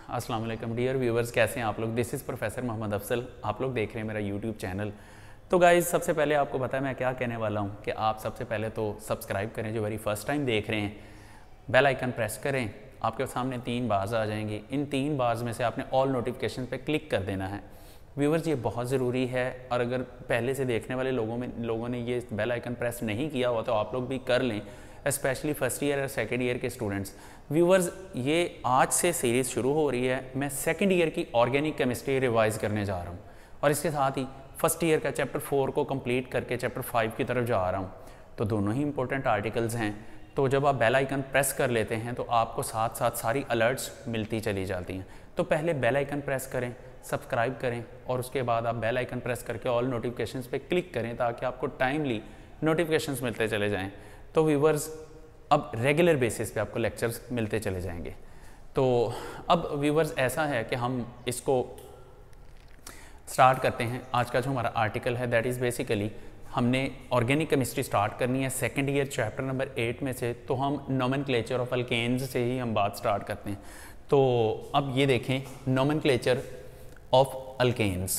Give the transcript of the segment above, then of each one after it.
अस्सलाम वालेकुम dear viewers, कैसे हैं आप लोग। This is professor Mohammad Afsal. आप लोग देख रहे हैं मेरा यूट्यूब चैनल। तो गाइज़, सबसे पहले आपको पता है मैं क्या कहने वाला हूं कि आप सबसे पहले तो सब्सक्राइब करें जो वेरी फर्स्ट टाइम देख रहे हैं। बेल आइकन प्रेस करें, आपके सामने 3 बार्स आ जाएंगी। इन 3 बार्स में से आपने ऑल नोटिफिकेशन पे क्लिक कर देना है। व्यूवर्स, ये बहुत ज़रूरी है और अगर पहले से देखने वाले लोगों ने ये बेल आइकन प्रेस नहीं किया हुआ तो आप लोग भी कर लें, स्पेशली फर्स्ट ईयर और सेकेंड ईयर के स्टूडेंट्स। व्यूवर्स, ये आज से सीरीज़ शुरू हो रही है। मैं सेकेंड ईयर की ऑर्गेनिक केमिस्ट्री रिवाइज़ करने जा रहा हूँ और इसके साथ ही फर्स्ट ईयर का चैप्टर 4 को कंप्लीट करके चैप्टर 5 की तरफ जा रहा हूँ। तो दोनों ही इंपॉर्टेंट आर्टिकल्स हैं। तो जब आप बेल आइकन प्रेस कर लेते हैं तो आपको साथ साथ सारी अलर्ट्स मिलती चली जाती हैं। तो पहले बेल आइकन प्रेस करें, सब्सक्राइब करें और उसके बाद आप बेल आइकन प्रेस करके ऑल नोटिफिकेशंस पे क्लिक करें ताकि आपको टाइमली नोटिफिकेशंस मिलते चले जाएं। तो व्यूवर्स, अब रेगुलर बेसिस पे आपको लेक्चर्स मिलते चले जाएंगे। तो अब व्यूवर्स, ऐसा है कि हम इसको स्टार्ट करते हैं। आज का जो हमारा आर्टिकल है दैट इज़ बेसिकली हमने ऑर्गेनिक केमिस्ट्री स्टार्ट करनी है सेकेंड ईयर चैप्टर नंबर 8 में से। तो हम नोमेनक्लेचर ऑफ अल्केन्स से ही हम बात स्टार्ट करते हैं। तो अब ये देखें, नोमेनक्लेचर ऑफ अल्केन्स।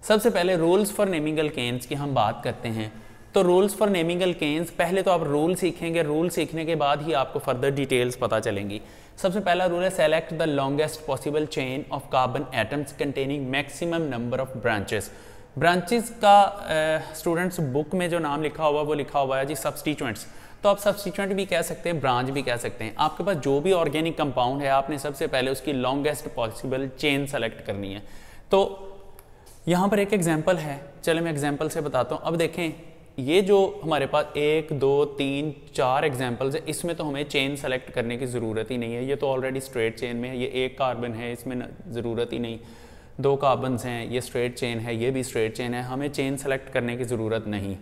सबसे पहले रूल्स फॉर नेमिंग अल्केन्स की हम बात करते हैं। तो रूल्स फॉर नेमिंग अल्केन्स, पहले तो आप रूल सीखेंगे, रूल सीखने के बाद ही आपको फर्दर डिटेल्स पता चलेंगी। सबसे पहला रूल है select the longest possible chain of carbon atoms containing maximum number of branches. Branches का स्टूडेंट्स बुक में जो नाम लिखा हुआ वो लिखा हुआ है जी सब्सटीट्यूएंट्स। तो आप सब्सटीट्यूएंट भी कह सकते हैं, ब्रांच भी कह सकते हैं। आपके पास जो भी ऑर्गेनिक कंपाउंड है आपने सबसे पहले उसकी लॉन्गेस्ट पॉसिबल चेन सेलेक्ट करनी है। तो यहाँ पर एक एग्जाम्पल है, चले मैं एग्जाम्पल से बताता हूँ। अब देखें, ये जो हमारे पास 1 2 3 4 एग्जाम्पल्स है, इसमें तो हमें चेन सेलेक्ट करने की ज़रूरत ही नहीं है। ये तो ऑलरेडी स्ट्रेट चेन में है। ये 1 कार्बन है, इसमें ज़रूरत ही नहीं। 2 कार्बन्स हैं, ये स्ट्रेट चेन है, ये भी स्ट्रेट चेन है, हमें चेन सेलेक्ट करने की ज़रूरत नहीं।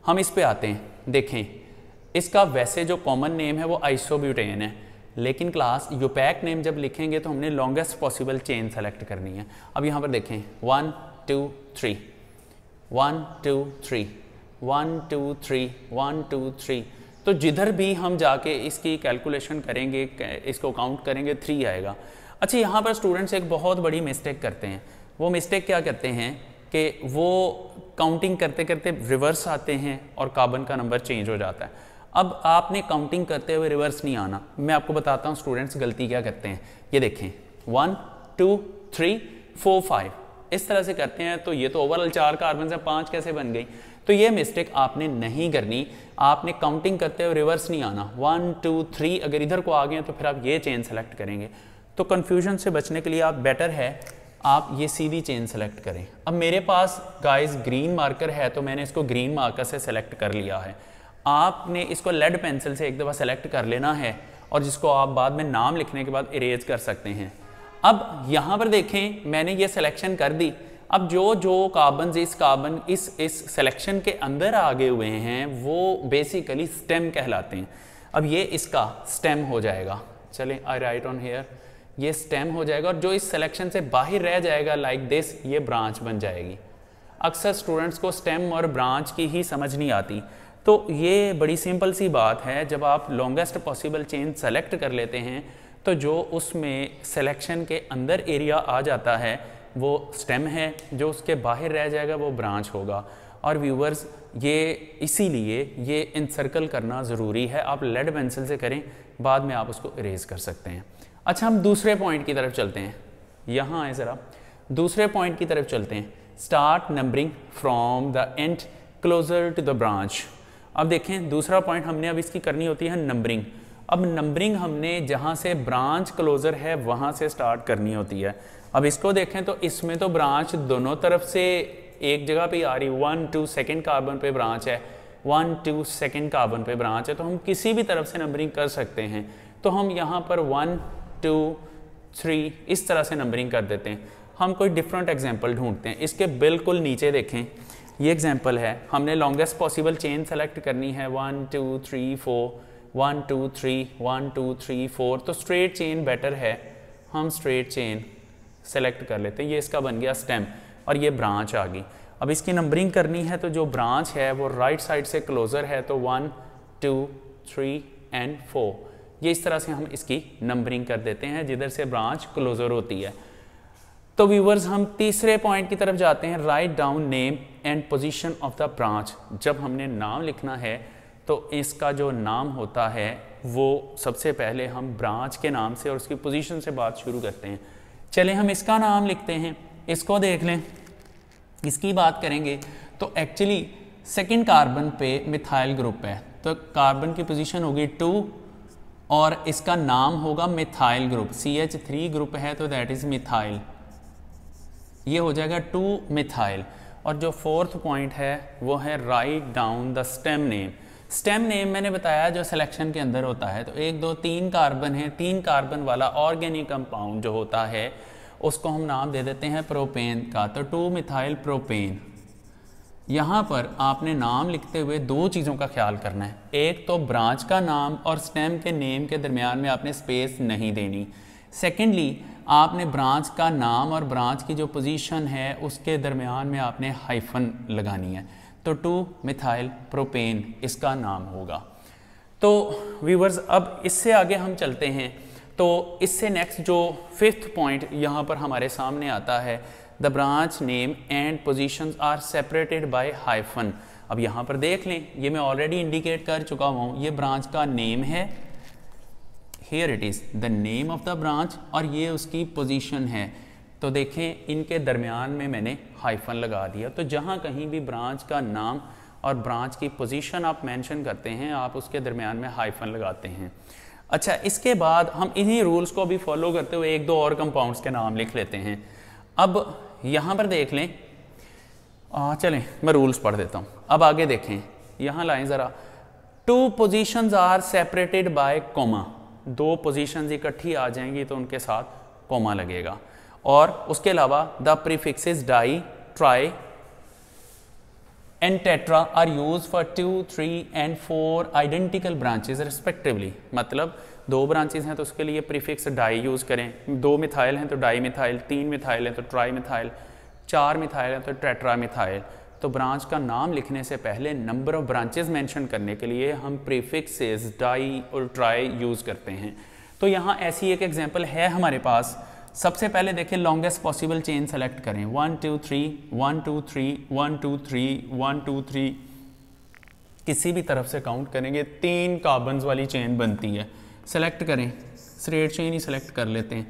हम इस पे आते हैं। देखें, इसका वैसे जो कॉमन नेम है वो आइसोब्यूटेन है, लेकिन क्लास यूपैक नेम जब लिखेंगे तो हमने लॉन्गेस्ट पॉसिबल चेन सेलेक्ट करनी है। अब यहाँ पर देखें 1 2 3 1 2 3 1 2 3 1 2 3। तो जिधर भी हम जाके इसकी कैलकुलेशन करेंगे, इसको काउंट करेंगे, 3 आएगा। अच्छा, यहाँ पर स्टूडेंट्स एक बहुत बड़ी मिस्टेक करते हैं। वो मिस्टेक क्या करते हैं कि वो काउंटिंग करते करते रिवर्स आते हैं और कार्बन का नंबर चेंज हो जाता है। अब आपने काउंटिंग करते हुए रिवर्स नहीं आना। मैं आपको बताता हूँ स्टूडेंट्स गलती क्या करते हैं। ये देखें 1 2 3 4 5 इस तरह से करते हैं। तो ये तो ओवरऑल 4 कार्बन से 5 कैसे बन गई। तो ये मिस्टेक आपने नहीं करनी। आपने काउंटिंग करते हुए रिवर्स नहीं आना। 1 2 3 अगर इधर को आ गए तो फिर आप ये चेन सेलेक्ट करेंगे। तो कन्फ्यूजन से बचने के लिए आप बेटर है आप ये सीधी चेन सेलेक्ट करें। अब मेरे पास गाइस ग्रीन मार्कर है तो मैंने इसको ग्रीन मार्कर से सेलेक्ट कर लिया है। आपने इसको लेड पेंसिल से एक दफ़ा सेलेक्ट कर लेना है और जिसको आप बाद में नाम लिखने के बाद इरेज कर सकते हैं। अब यहाँ पर देखें, मैंने ये सिलेक्शन कर दी। अब जो कार्बन इस सिलेक्शन के अंदर आगे हुए हैं वो बेसिकली स्टेम कहलाते हैं। अब ये इसका स्टेम हो जाएगा। चलें, आई राइट ऑन हेयर, ये स्टेम हो जाएगा। और जो इस सिलेक्शन से बाहर रह जाएगा लाइक दिस, ये ब्रांच बन जाएगी। अक्सर स्टूडेंट्स को स्टेम और ब्रांच की ही समझ नहीं आती। तो ये बड़ी सिंपल सी बात है। जब आप लॉन्गेस्ट पॉसिबल चेन सेलेक्ट कर लेते हैं तो जो उसमें सिलेक्शन के अंदर एरिया आ जाता है वो स्टेम है, जो उसके बाहर रह जाएगा वो ब्रांच होगा। और व्यूवर्स, ये इसीलिए ये इनसर्कल करना ज़रूरी है। आप लेड पेंसिल से करें, बाद में आप उसको इरेज कर सकते हैं। अच्छा, हम दूसरे पॉइंट की तरफ चलते हैं। यहाँ आए ज़रा, दूसरे पॉइंट की तरफ चलते हैं। Start numbering from the end closer to the branch. अब देखें, दूसरा पॉइंट हमने अब इसकी करनी होती है नंबरिंग। अब नंबरिंग हमने जहाँ से ब्रांच क्लोजर है वहाँ से स्टार्ट करनी होती है। अब इसको देखें तो इसमें तो ब्रांच दोनों तरफ से एक जगह पे आ रही। 1 2 सेकेंड कार्बन पे ब्रांच है, 1 2 सेकेंड कार्बन पे ब्रांच है। तो हम किसी भी तरफ से नंबरिंग कर सकते हैं। तो हम यहाँ पर 1 2 3 इस तरह से नंबरिंग कर देते हैं। हम कोई डिफरेंट एग्जाम्पल ढूंढते हैं। इसके बिल्कुल नीचे देखें, ये एग्जाम्पल है। हमने लॉन्गेस्ट पॉसिबल चेन सेलेक्ट करनी है 1 2 3 4 1 2 3 1 2 3 4। तो स्ट्रेट चेन बेटर है, हम स्ट्रेट चेन सेलेक्ट कर लेते हैं। ये इसका बन गया स्टेम और ये ब्रांच आ गई। अब इसकी नंबरिंग करनी है तो जो ब्रांच है वो राइट साइड से क्लोजर है। तो 1 2 3 एंड 4 ये इस तरह से हम इसकी नंबरिंग कर देते हैं जिधर से ब्रांच क्लोजर होती है। तो व्यूवर्स हम तीसरे पॉइंट की तरफ जाते हैं, write down name and position of the branch. जब हमने नाम लिखना है तो इसका जो नाम होता है वो सबसे पहले हम ब्रांच के नाम से और उसकी पोजीशन से बात शुरू करते हैं। चले हम इसका नाम लिखते हैं, इसको देख लें, इसकी बात करेंगे तो एक्चुअली सेकेंड कार्बन पे मिथाइल ग्रुप है, तो कार्बन की पोजीशन होगी 2 और इसका नाम होगा मिथाइल ग्रुप, CH3 ग्रुप है तो दैट इज़ मिथाइल, ये हो जाएगा 2 मिथाइल। और जो फोर्थ पॉइंट है वो है write down the stem name. Stem name मैंने बताया जो सिलेक्शन के अंदर होता है, तो 1 2 3 कार्बन है, 3 कार्बन वाला ऑर्गेनिक कंपाउंड जो होता है उसको हम नाम दे देते हैं प्रोपेन का, तो 2 मिथाइल प्रोपेन। यहाँ पर आपने नाम लिखते हुए 2 चीज़ों का ख्याल करना है, एक तो ब्रांच का नाम और स्टेम के नेम के दरमियान में आपने स्पेस नहीं देनी, सेकेंडली आपने ब्रांच का नाम और ब्रांच की जो पोजीशन है उसके दरमियान में आपने हाइफन लगानी है, तो 2 मिथाइल प्रोपेन इसका नाम होगा। तो व्यूवर्स अब इससे आगे हम चलते हैं, तो इससे नेक्स्ट जो 5th पॉइंट यहाँ पर हमारे सामने आता है, the branch name and positions are separated by hyphen. अब यहाँ पर देख लें, ये मैं ऑलरेडी इंडिकेट कर चुका हूँ, ये ब्रांच का नेम है, here it is the name of the branch, और ये उसकी पोजीशन है। तो देखें इनके दरमियान में मैंने हाइफन लगा दिया, तो जहाँ कहीं भी ब्रांच का नाम और ब्रांच की पोजीशन आप मेंशन करते हैं आप उसके दरमियान में हाइफन लगाते हैं। अच्छा, इसके बाद हम इन्हीं रूल्स को भी फॉलो करते हुए 1 2 और कंपाउंड्स के नाम लिख लेते हैं। अब यहाँ पर देख लें, चलें मैं रूल्स पढ़ देता हूँ। अब आगे देखें, यहाँ लाएं ज़रा, 2 positions are separated by comma, 2 positions इकट्ठी आ जाएंगी तो उनके साथ कॉमा लगेगा। और उसके अलावा the prefixes di, tri and tetra are use for 2 3 and 4 identical branches respectively. मतलब 2 ब्रांचेस हैं तो उसके लिए प्रीफिक्स डाई यूज़ करें, 2 मिथाइल हैं तो डाई मिथाइल, 3 मिथाइल हैं तो ट्राई मिथाइल, 4 मिथाइल हैं तो टेट्रा मिथाइल। तो ब्रांच का नाम लिखने से पहले नंबर ऑफ ब्रांचेस मेंशन करने के लिए हम प्रीफिक्सेस डाई और ट्राई यूज़ करते हैं। तो यहाँ ऐसी एक एग्जांपल है हमारे पास। सबसे पहले देखें, लॉन्गेस्ट पॉसिबल चेन सेलेक्ट करें, 1 2 3 1 2 3 1 2 3 1 2 3, किसी भी तरफ से काउंट करेंगे 3 कार्बन्स वाली चेन बनती है। सेलेक्ट करें, स्ट्रेट चेन ही सेलेक्ट कर लेते हैं।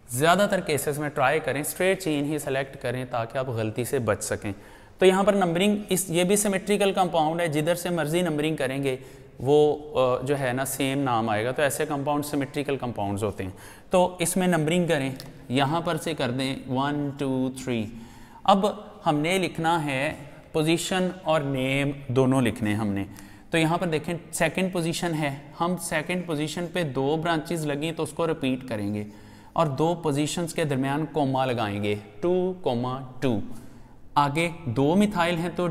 ज़्यादातर केसेस में ट्राई करें स्ट्रेट चेन ही सेलेक्ट करें ताकि आप गलती से बच सकें। तो यहाँ पर नंबरिंग ये भी सिमेट्रिकल कंपाउंड है, जिधर से मर्जी नंबरिंग करेंगे वो जो है ना सेम नाम आएगा। तो ऐसे कंपाउंड सिमेट्रिकल कंपाउंड्स होते हैं। तो इसमें नंबरिंग करें, यहाँ पर से कर दें 1 2 3। अब हमने लिखना है पोजीशन और नेम दोनों लिखने हमने। तो यहाँ पर देखें सेकंड पोजीशन है, हम सेकंड पोजीशन पे 2 ब्रांचेस लगी तो उसको रिपीट करेंगे और 2 पोजीशंस के दरमियान कोमा लगाएंगे, 2, 2। आगे 2 मिथाइल हैं तो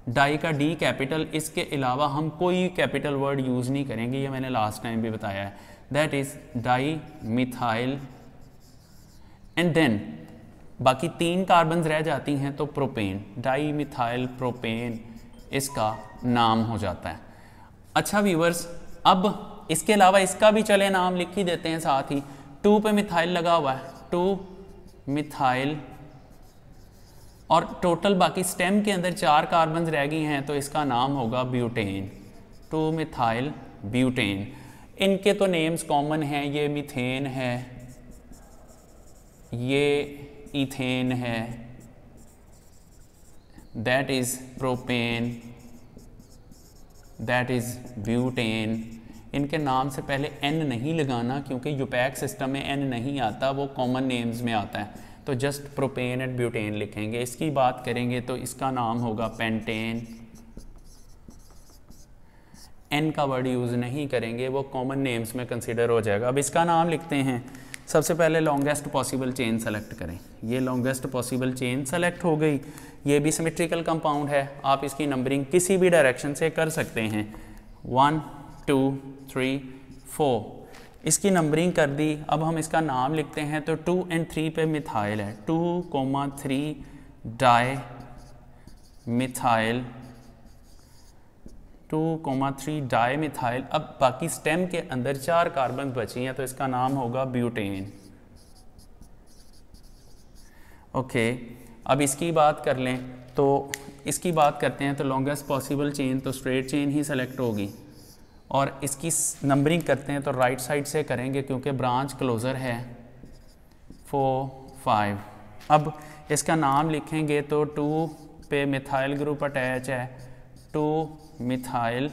डाई का डी कैपिटल, इसके अलावा हम कोई कैपिटल वर्ड यूज़ नहीं करेंगे, ये मैंने लास्ट टाइम भी बताया है। That is dimethyl and then बाकी 3 कार्बन रह जाती हैं तो प्रोपेन, डाई मिथाइल प्रोपेन इसका नाम हो जाता है। अच्छा व्यूवर्स, अब इसके अलावा इसका भी चले नाम लिख ही देते हैं साथ ही। 2 पे मिथाइल लगा हुआ है, 2 मिथाइल, और टोटल बाकी स्टेम के अंदर 4 कार्बन रह गई हैं तो इसका नाम होगा ब्यूटेन, 2 मिथाइल ब्यूटेन। इनके तो नेम्स कॉमन हैं, ये मीथेन है, ये इथेन है, that is propane, that is butane. इनके नाम से पहले एन नहीं लगाना क्योंकि यूपैक सिस्टम में एन नहीं आता, वो कॉमन नेम्स में आता है। तो जस्ट प्रोपेन एंड ब्यूटेन लिखेंगे। इसकी बात करेंगे तो इसका नाम होगा पेंटेन, एन का वर्ड यूज़ नहीं करेंगे, वो कॉमन नेम्स में कंसिडर हो जाएगा। अब इसका नाम लिखते हैं। सबसे पहले लॉन्गेस्ट पॉसिबल चेन सेलेक्ट करें, ये लॉन्गेस्ट पॉसिबल चेन सेलेक्ट हो गई। ये भी सिमेट्रिकल कंपाउंड है, आप इसकी नंबरिंग किसी भी डायरेक्शन से कर सकते हैं, 1 2 3 4। इसकी नंबरिंग कर दी। अब हम इसका नाम लिखते हैं तो 2 और 3 पे मिथाइल है, 2, 3 डाई मिथाइल 2,3 डाई मिथाइल। अब बाकी स्टेम के अंदर 4 कार्बन बची हैं तो इसका नाम होगा ब्यूटेन। ओके, अब इसकी बात कर लें तो इसकी बात करते हैं तो लॉन्गेस्ट पॉसिबल चेन तो स्ट्रेट चेन ही सेलेक्ट होगी, और इसकी नंबरिंग करते हैं तो राइट साइड से करेंगे क्योंकि ब्रांच क्लोज़र है 4, 5। अब इसका नाम लिखेंगे तो 2 पे मिथाइल ग्रुप अटैच है, 2 मिथाइल,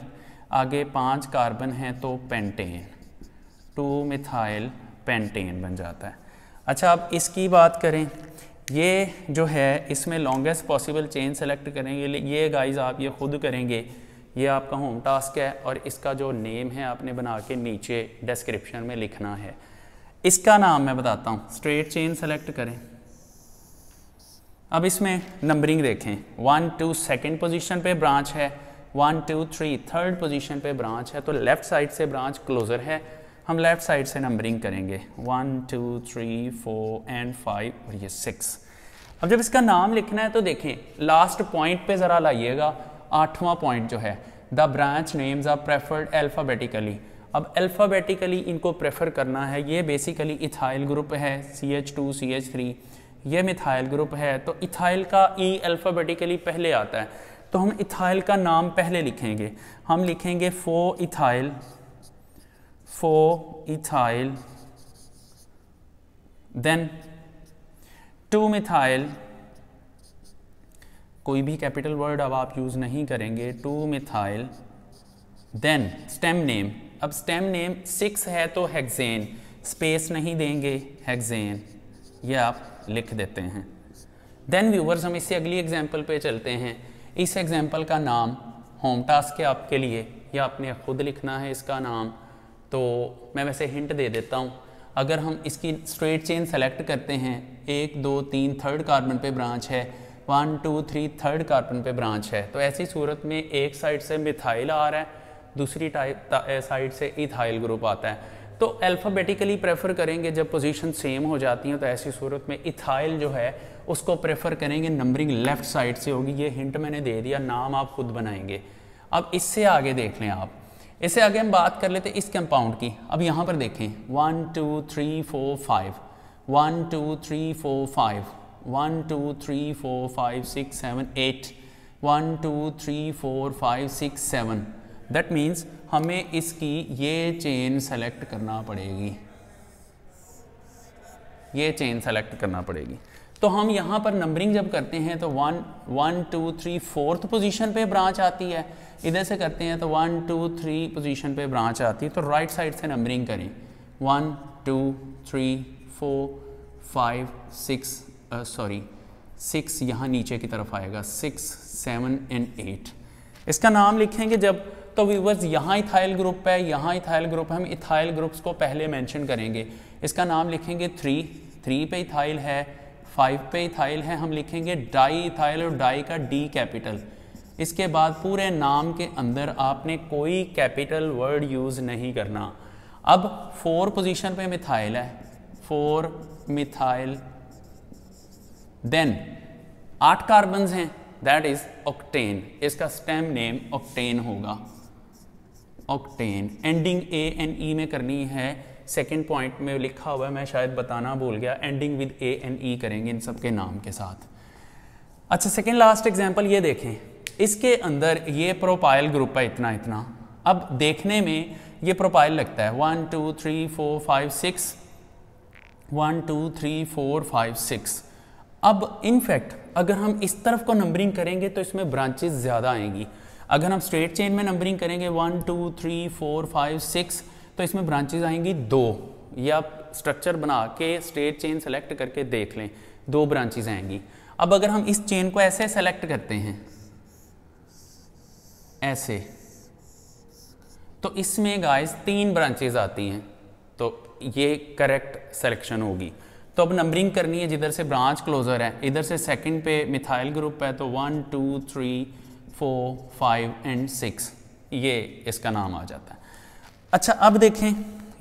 आगे 5 कार्बन हैं तो पेंटेन, 2 मिथाइल पेंटेन बन जाता है। अच्छा, अब इसकी बात करें, ये जो है इसमें लॉन्गेस्ट पॉसिबल चेन सेलेक्ट करेंगे। ये गाइस आप ये खुद करेंगे, ये आपका होम टास्क है, और इसका जो नेम है आपने बना के नीचे डिस्क्रिप्शन में लिखना है। इसका नाम मैं बताता हूँ, स्ट्रेट चेन सेलेक्ट करें। अब इसमें नंबरिंग देखें, 1, 2 सेकेंड पोजीशन पे ब्रांच है, 1, 2, 3 थर्ड पोजीशन पे ब्रांच है, तो लेफ़्ट साइड से ब्रांच क्लोज़र है, हम लेफ़्ट साइड से नंबरिंग करेंगे 1, 2, 3, 4 एंड 5 और ये 6। अब जब इसका नाम लिखना है तो देखें लास्ट पॉइंट पे ज़रा लाइएगा, 8वां पॉइंट जो है, the branch names are preferred alphabetically. अब अल्फ़ाबेटिकली इनको प्रेफर करना है। ये बेसिकली इथाइल ग्रुप है CH2 CH3, ये मिथाइल ग्रुप है, तो इथाइल का ई अल्फ़ाबेटिकली पहले आता है, तो हम इथाइल का नाम पहले लिखेंगे। हम लिखेंगे 4 इथाइल, देन 2 मिथाइल, कोई भी कैपिटल वर्ड अब आप यूज़ नहीं करेंगे, 2 मिथाइल, देन स्टेम नेम। अब स्टेम नेम 6 है तो हेक्सेन, स्पेस नहीं देंगे, हेक्सेन, ये आप लिख देते हैं। देन व्यूवर्स, हम इससे अगली एग्जांपल पे चलते हैं। इस एग्जांपल का नाम होम टास्क है आपके लिए, या आपने खुद लिखना है इसका नाम, तो मैं वैसे हिंट दे देता हूँ। अगर हम इसकी स्ट्रेट चेन सेलेक्ट करते हैं, 1, 2, 3 थर्ड कार्बन पे ब्रांच है, 1, 2, 3 थर्ड कार्बन पे ब्रांच है, तो ऐसी सूरत में एक साइड से मिथाइल आ रहा है, दूसरी साइड से इथाइल ग्रुप आता है, तो अल्फ़ाबेटिकली प्रेफर करेंगे। जब पोजीशन सेम हो जाती हैं तो ऐसी सूरत में इथाइल जो है उसको प्रेफर करेंगे, नंबरिंग लेफ़्ट साइड से होगी। ये हिंट मैंने दे दिया, नाम आप खुद बनाएंगे। अब इससे आगे देख लें आप, इससे आगे हम बात कर लेते हैं इस कंपाउंड की। अब यहाँ पर देखें 1, 2, 3, 4, 5, 1, 2, 3, 4, 5, 1, 2, 3, 4, 5, 6, 7, 8, 1, 2, 3, 4, 5, 6, 7। दैट मीन्स हमें इसकी ये चेन सेलेक्ट करना पड़ेगी, ये चेन सेलेक्ट करना पड़ेगी। तो हम यहाँ पर नंबरिंग जब करते हैं तो 1, 2, 3 फोर्थ पोजीशन पे ब्रांच आती है, इधर से करते हैं तो 1, 2, 3 पोजीशन पे ब्रांच आती है, तो राइट साइड से नंबरिंग करें 1, 2, 3, 4, 5, 6 यहाँ नीचे की तरफ आएगा, 6, 7 एंड 8। इसका नाम लिखेंगे जब, तो व्यूवर्स यहाँ इथाइल ग्रुप है, यहाँ इथाइल ग्रुप है, हम इथाइल ग्रुप्स को पहले मेंशन करेंगे। इसका नाम लिखेंगे 3 पे इथाइल है, 5 पे इथाइल है, हम लिखेंगे डाई इथाइल, और डाई का D कैपिटल। इसके बाद पूरे नाम के अंदर आपने कोई कैपिटल वर्ड यूज़ नहीं करना। अब 4 पोजीशन पे मिथाइल है, 4 मिथाइल, देन 8 कार्बन्स हैं, दैट इज ऑक्टेन। इसका स्टेम नेम ऑक्टेन होगा, ऑक्टेन। एंडिंग ANE में करनी है, सेकंड पॉइंट में लिखा हुआ है, मैं शायद बताना भूल गया, एंडिंग विद ANE करेंगे इन सब के नाम के साथ। अच्छा, सेकंड लास्ट एग्जांपल ये देखें, इसके अंदर ये प्रोपाइल ग्रुप है इतना इतना। अब देखने में ये प्रोपाइल लगता है 1, 2, 3, 4, 5, 6, 1, 2, 3, 4, 5, 6। अब इनफैक्ट अगर हम इस तरफ को नंबरिंग करेंगे तो इसमें ब्रांचेस ज़्यादा आएंगी। अगर हम स्ट्रेट चेन में नंबरिंग करेंगे 1, 2, 3, 4, 5, 6, तो इसमें ब्रांचेस आएंगी 2। ये आप स्ट्रक्चर बना के स्ट्रेट चेन सेलेक्ट करके देख लें, 2 ब्रांचेस आएंगी। अब अगर हम इस चेन को ऐसे सेलेक्ट करते हैं, ऐसे, तो इसमें गाइस 3 ब्रांचेस आती हैं, तो ये करेक्ट सिलेक्शन होगी। तो अब नंबरिंग करनी है, जिधर से ब्रांच क्लोजर है, इधर से सेकंड पे मिथाइल ग्रुप है, तो 1, 2, 3, 4, 5 एंड 6, ये इसका नाम आ जाता है। अच्छा, अब देखें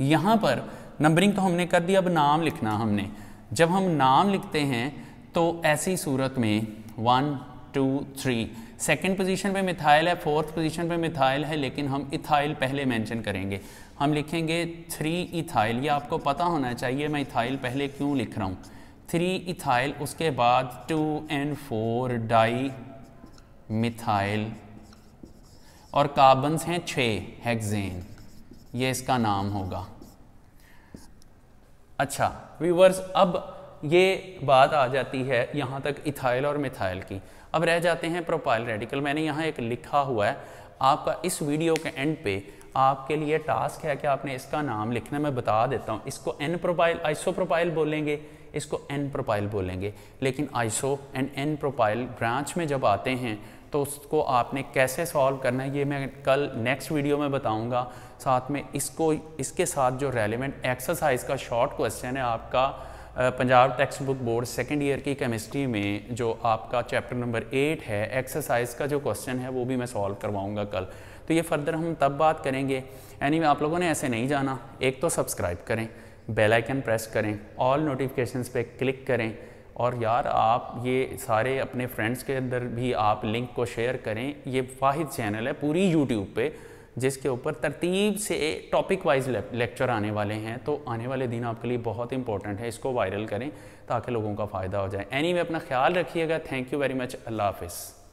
यहाँ पर नंबरिंग तो हमने कर दी, अब नाम लिखना हमने। जब हम नाम लिखते हैं तो ऐसी सूरत में 1, 2, 3, सेकंड पोजीशन पे मिथाइल है, फोर्थ पोजीशन पे मिथाइल है, लेकिन हम इथाइल पहले मेंशन करेंगे। हम लिखेंगे 3 इथाइल, ये आपको पता होना चाहिए मैं इथाइल पहले क्यों लिख रहा हूँ। 3 इथाइल, उसके बाद 2N4 डाई मिथाइल और कार्बन्स हैं 6 हेक्सेन, ये इसका नाम होगा। अच्छा व्यूअर्स, अब ये बात आ जाती है यहाँ तक इथाइल और मिथाइल की। अब रह जाते हैं प्रोपाइल रेडिकल। मैंने यहाँ एक लिखा हुआ है, आपका इस वीडियो के एंड पे आपके लिए टास्क है कि आपने इसका नाम लिखना। मैं बता देता हूँ, इसको एन प्रोपाइल आइसो प्रोपाइल बोलेंगे, इसको एन प्रोपाइल बोलेंगे, लेकिन iso and n propyl branch में जब आते हैं तो उसको आपने कैसे सॉल्व करना है ये मैं कल नेक्स्ट वीडियो में बताऊंगा। साथ में इसके साथ जो रेलेवेंट एक्सरसाइज का शॉर्ट क्वेश्चन है आपका Punjab text book board second year की केमिस्ट्री में, जो आपका चैप्टर नंबर 8 है, एक्सरसाइज का जो क्वेश्चन है वो भी मैं सॉल्व करवाऊंगा कल। तो ये फर्दर हम तब बात करेंगे। एनीवे आप लोगों ने ऐसे नहीं जाना, एक तो सब्सक्राइब करें, बेल आइकन प्रेस करें, ऑल नोटिफिकेशंस पे क्लिक करें, और यार आप ये सारे अपने फ्रेंड्स के अंदर भी आप लिंक को शेयर करें। ये वाहिद चैनल है पूरी यूट्यूब पे जिसके ऊपर तरतीब से टॉपिक वाइज लेक्चर आने वाले हैं, तो आने वाले दिन आपके लिए बहुत इंपॉर्टेंट है, इसको वायरल करें ताकि लोगों का फ़ायदा हो जाए। एनीवे अपना ख्याल रखिएगा। Thank you very much. अल्लाह हाफिज़।